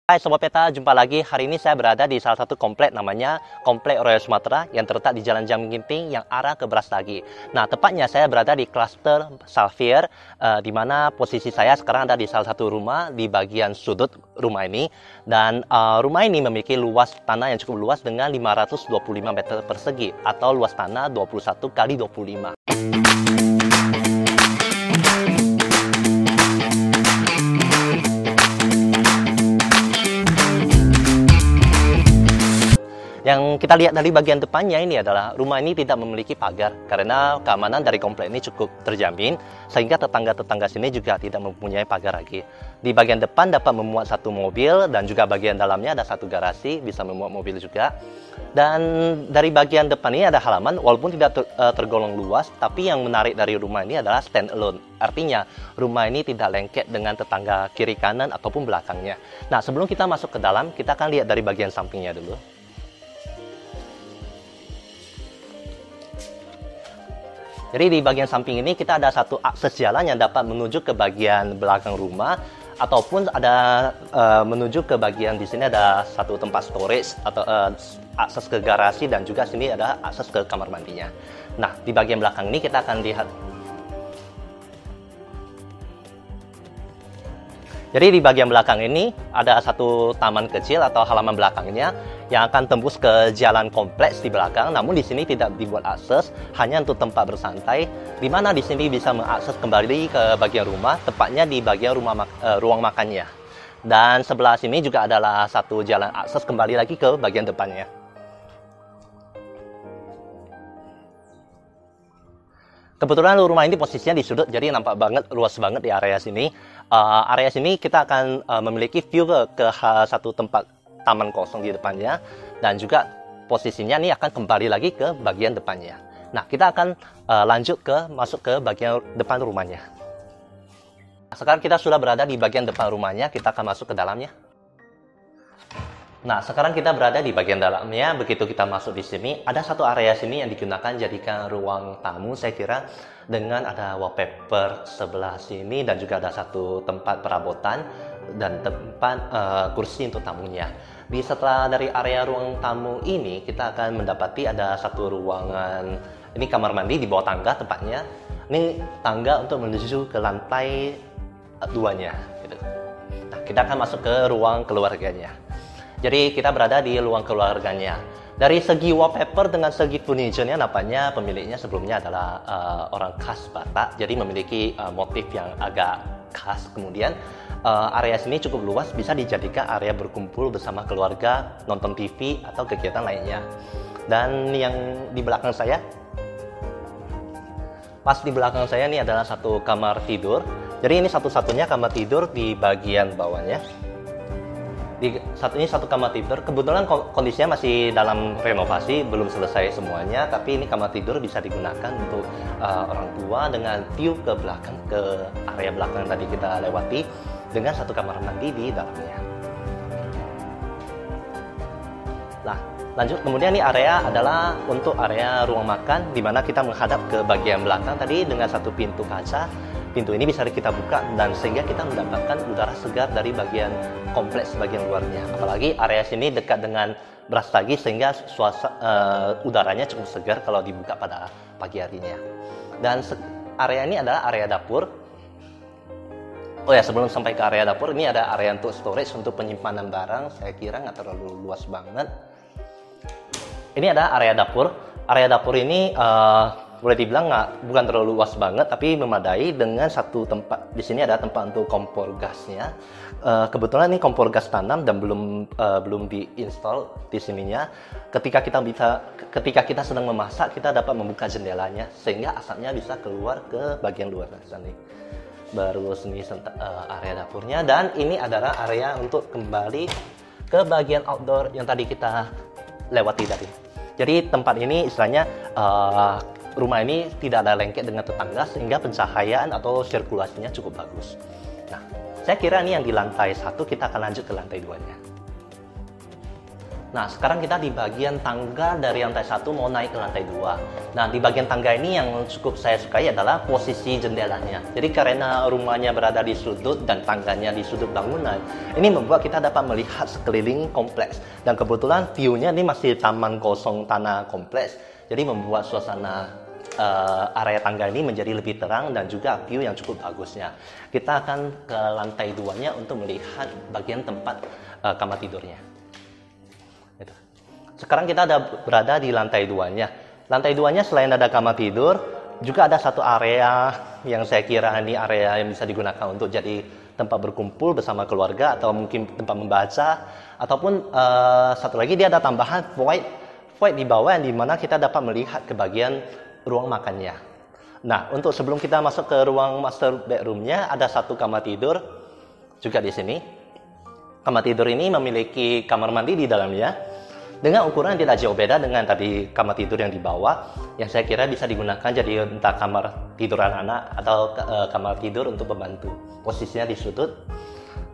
Hai Sobat Peta, jumpa lagi. Hari ini saya berada di salah satu komplek namanya Komplek Royal Sumatera yang terletak di Jalan Jaming Ginting yang arah ke Brastagi. Nah, tepatnya saya berada di klaster Salvir, di mana posisi saya sekarang ada di salah satu rumah di bagian sudut rumah ini. Dan rumah ini memiliki luas tanah yang cukup luas dengan 525 meter persegi atau luas tanah 21 kali 25. Yang kita lihat dari bagian depannya ini adalah rumah ini tidak memiliki pagar karena keamanan dari komplek ini cukup terjamin, sehingga tetangga-tetangga sini juga tidak mempunyai pagar lagi. Di bagian depan dapat memuat satu mobil dan juga bagian dalamnya ada satu garasi bisa memuat mobil juga. Dan dari bagian depan ini ada halaman walaupun tidak tergolong luas, tapi yang menarik dari rumah ini adalah stand alone. Artinya rumah ini tidak lengket dengan tetangga kiri kanan ataupun belakangnya. Nah, sebelum kita masuk ke dalam, kita akan lihat dari bagian sampingnya dulu. Jadi di bagian samping ini kita ada satu akses jalan yang dapat menuju ke bagian belakang rumah ataupun ada menuju ke bagian di sini ada satu tempat storage atau akses ke garasi dan juga sini ada akses ke kamar mandinya. Nah, di bagian belakang ini kita akan lihat. Jadi di bagian belakang ini ada satu taman kecil atau halaman belakangnya yang akan tembus ke jalan kompleks di belakang. Namun di sini tidak dibuat akses, hanya untuk tempat bersantai. Di mana di sini bisa mengakses kembali ke bagian rumah, tepatnya di bagian ruang makannya. Dan sebelah sini juga adalah satu jalan akses kembali lagi ke bagian depannya. Kebetulan rumah ini posisinya di sudut, jadi nampak banget luas banget di area sini. Area sini kita akan memiliki view ke satu tempat taman kosong di depannya, dan juga posisinya ini akan kembali lagi ke bagian depannya. Nah, kita akan masuk ke bagian depan rumahnya. Sekarang kita sudah berada di bagian depan rumahnya, kita akan masuk ke dalamnya. Nah, sekarang kita berada di bagian dalamnya. Begitu kita masuk di sini, ada satu area sini yang digunakan jadikan ruang tamu, saya kira, dengan ada wallpaper sebelah sini dan juga ada satu tempat perabotan dan tempat kursi untuk tamunya. Setelah dari area ruang tamu ini, kita akan mendapati ada satu ruangan, ini kamar mandi di bawah tangga tepatnya. Ini tangga untuk menuju ke lantai 2-nya. Gitu. Nah, kita akan masuk ke ruang keluarganya. Jadi kita berada di ruang keluarganya. Dari segi wallpaper dengan segi furniture-nya, nampaknya pemiliknya sebelumnya adalah orang khas Batak. Jadi memiliki motif yang agak khas. Kemudian area sini cukup luas, bisa dijadikan area berkumpul bersama keluarga, nonton TV atau kegiatan lainnya. Dan yang di belakang saya, pas di belakang saya ini adalah satu kamar tidur. Jadi ini satu-satunya kamar tidur di bagian bawahnya. Ini satu kamar tidur, kebetulan kondisinya masih dalam renovasi, belum selesai semuanya, tapi ini kamar tidur bisa digunakan untuk orang tua dengan view ke belakang, ke area belakang tadi kita lewati, dengan satu kamar mandi di dalamnya. Nah, lanjut, kemudian ini area adalah untuk area ruang makan, di mana kita menghadap ke bagian belakang tadi dengan satu pintu kaca. Pintu ini bisa kita buka dan sehingga kita mendapatkan udara segar dari bagian kompleks bagian luarnya. Apalagi area sini dekat dengan Brastagi sehingga udaranya cukup segar kalau dibuka pada pagi harinya. Dan area ini adalah area dapur. Oh ya, sebelum sampai ke area dapur, ini ada area untuk storage untuk penyimpanan barang. Saya kira nggak terlalu luas banget. Ini ada area dapur. Area dapur ini boleh dibilang bukan terlalu luas banget, tapi memadai dengan satu tempat. Di sini ada tempat untuk kompor gasnya. Kebetulan ini kompor gas tanam dan belum diinstal di sininya. Ketika kita sedang memasak, kita dapat membuka jendelanya sehingga asapnya bisa keluar ke bagian luar sana. Baru sini area dapurnya, dan ini adalah area untuk kembali ke bagian outdoor yang tadi kita lewati tadi. Jadi tempat ini istilahnya rumah ini tidak ada lengket dengan tetangga sehingga pencahayaan atau sirkulasinya cukup bagus. Nah, saya kira ini yang di lantai 1, kita akan lanjut ke lantai 2-nya. Nah, sekarang kita di bagian tangga dari lantai 1 mau naik ke lantai 2. Nah, di bagian tangga ini yang cukup saya sukai adalah posisi jendelanya. Jadi karena rumahnya berada di sudut dan tangganya di sudut bangunan, ini membuat kita dapat melihat sekeliling kompleks. Dan kebetulan view-nya ini masih taman kosong tanah kompleks. Jadi membuat suasana area tangga ini menjadi lebih terang dan juga view yang cukup bagusnya. Kita akan ke lantai 2-nya untuk melihat bagian tempat kamar tidurnya. Sekarang kita berada di lantai 2-nya. Lantai 2-nya selain ada kamar tidur, juga ada satu area yang saya kira ini area yang bisa digunakan untuk jadi tempat berkumpul bersama keluarga atau mungkin tempat membaca. Ataupun satu lagi dia ada tambahan void di bawah yang dimana kita dapat melihat ke bagian ruang makannya. Nah, untuk sebelum kita masuk ke ruang master bedroom-nya, ada satu kamar tidur juga di sini. Kamar tidur ini memiliki kamar mandi di dalamnya. Dengan ukuran yang tidak jauh beda dengan tadi kamar tidur yang di bawah, yang saya kira bisa digunakan jadi entah kamar tidur anak-anak atau kamar tidur untuk pembantu. Posisinya di sudut.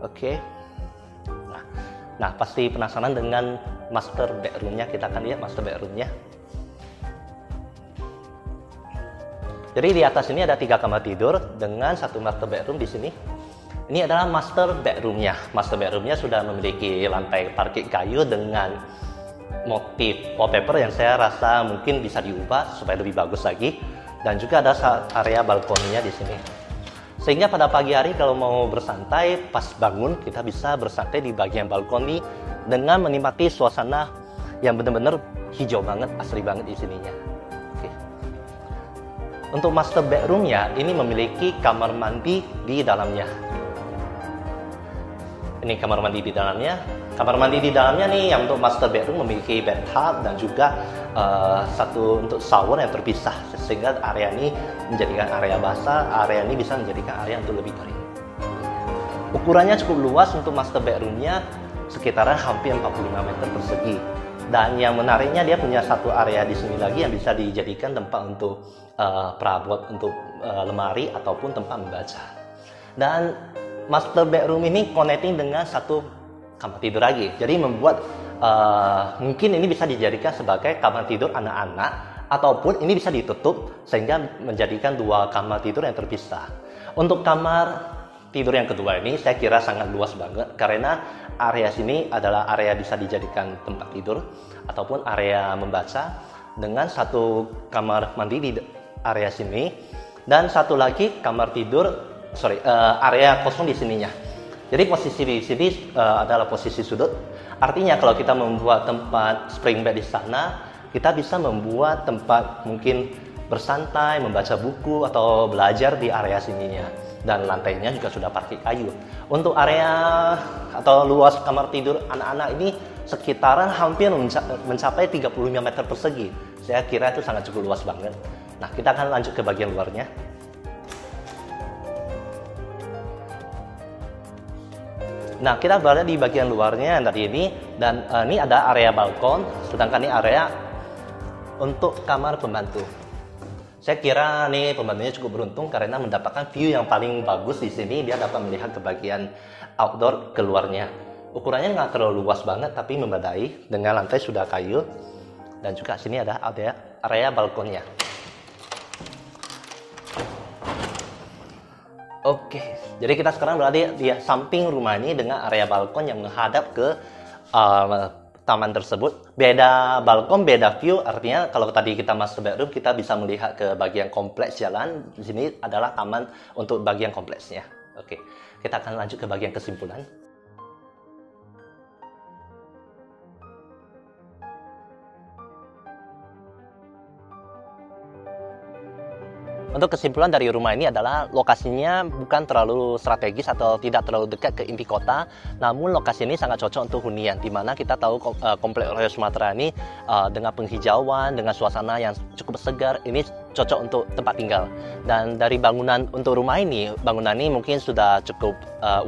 Oke. Nah, pasti penasaran dengan master bedroom-nya. Kita akan lihat master bedroom-nya. Jadi di atas ini ada 3 kamar tidur dengan satu master bedroom di sini. Ini adalah master bedroom-nya. Master bedroom-nya sudah memiliki lantai parket kayu dengan motif wallpaper yang saya rasa mungkin bisa diubah supaya lebih bagus lagi, dan juga ada area balkoninya di sini. Sehingga pada pagi hari kalau mau bersantai pas bangun, kita bisa bersantai di bagian balkoni dengan menikmati suasana yang benar-benar hijau banget, asli banget di sininya. Oke. Untuk master bedroom-nya ini memiliki kamar mandi di dalamnya. Ini kamar mandi di dalamnya. Kamar mandi di dalamnya nih yang untuk master bedroom memiliki bathtub dan juga satu untuk shower yang terpisah, sehingga area ini menjadikan area basah, area ini bisa menjadikan area untuk lebih kering. Ukurannya cukup luas untuk master bedroom-nya, sekitaran hampir 45 meter persegi. Dan yang menariknya dia punya satu area di sini lagi yang bisa dijadikan tempat untuk perabot untuk lemari ataupun tempat membaca. Dan master bedroom ini connecting dengan satu kamar tidur lagi, jadi membuat mungkin ini bisa dijadikan sebagai kamar tidur anak-anak ataupun ini bisa ditutup sehingga menjadikan 2 kamar tidur yang terpisah. Untuk kamar tidur yang kedua ini saya kira sangat luas banget karena area sini adalah area bisa dijadikan tempat tidur ataupun area membaca dengan satu kamar mandi di area sini dan satu lagi kamar tidur area kosong di sininya. Jadi posisi di sini adalah posisi sudut. Artinya kalau kita membuat tempat spring bed di sana, kita bisa membuat tempat mungkin bersantai, membaca buku atau belajar di area sininya. Dan lantainya juga sudah parket kayu. Untuk area atau luas kamar tidur anak-anak ini sekitaran hampir mencapai 35 meter persegi. Saya kira itu sangat cukup luas banget. Nah, kita akan lanjut ke bagian luarnya. Nah, kita berada di bagian luarnya yang tadi ini, dan ini ada area balkon, sedangkan ini area untuk kamar pembantu. Saya kira nih pembantunya cukup beruntung karena mendapatkan view yang paling bagus di sini. Dia dapat melihat ke bagian outdoor keluarnya. Ukurannya nggak terlalu luas banget, tapi memadai dengan lantai sudah kayu, dan juga sini ada area balkonnya. Oke, jadi kita sekarang berada di samping rumah ini dengan area balkon yang menghadap ke taman tersebut. Beda balkon, beda view, artinya kalau tadi kita master bedroom, kita bisa melihat ke bagian kompleks jalan. Di sini adalah taman untuk bagian kompleksnya. Oke, kita akan lanjut ke bagian kesimpulan. Untuk kesimpulan dari rumah ini adalah lokasinya bukan terlalu strategis atau tidak terlalu dekat ke inti kota, namun lokasi ini sangat cocok untuk hunian, di mana kita tahu Komplek Royal Sumatra ini dengan penghijauan, dengan suasana yang cukup segar, ini cocok untuk tempat tinggal. Dan dari bangunan untuk rumah ini, bangunan ini mungkin sudah cukup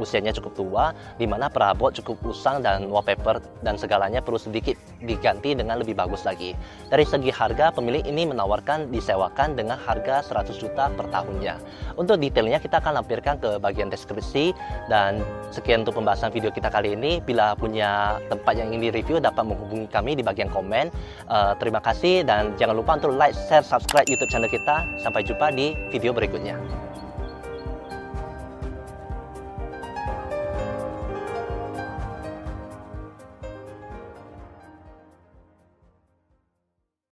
usianya cukup tua, di mana perabot cukup usang dan wallpaper dan segalanya perlu sedikit diganti dengan lebih bagus lagi. Dari segi harga, pemilik ini menawarkan disewakan dengan harga 100 juta per tahunnya. Untuk detailnya kita akan lampirkan ke bagian deskripsi. Dan sekian untuk pembahasan video kita kali ini. Bila punya tempat yang ingin direview, dapat menghubungi kami di bagian komen. Terima kasih dan jangan lupa untuk like, share, subscribe YouTube channel kita. Sampai jumpa di video berikutnya.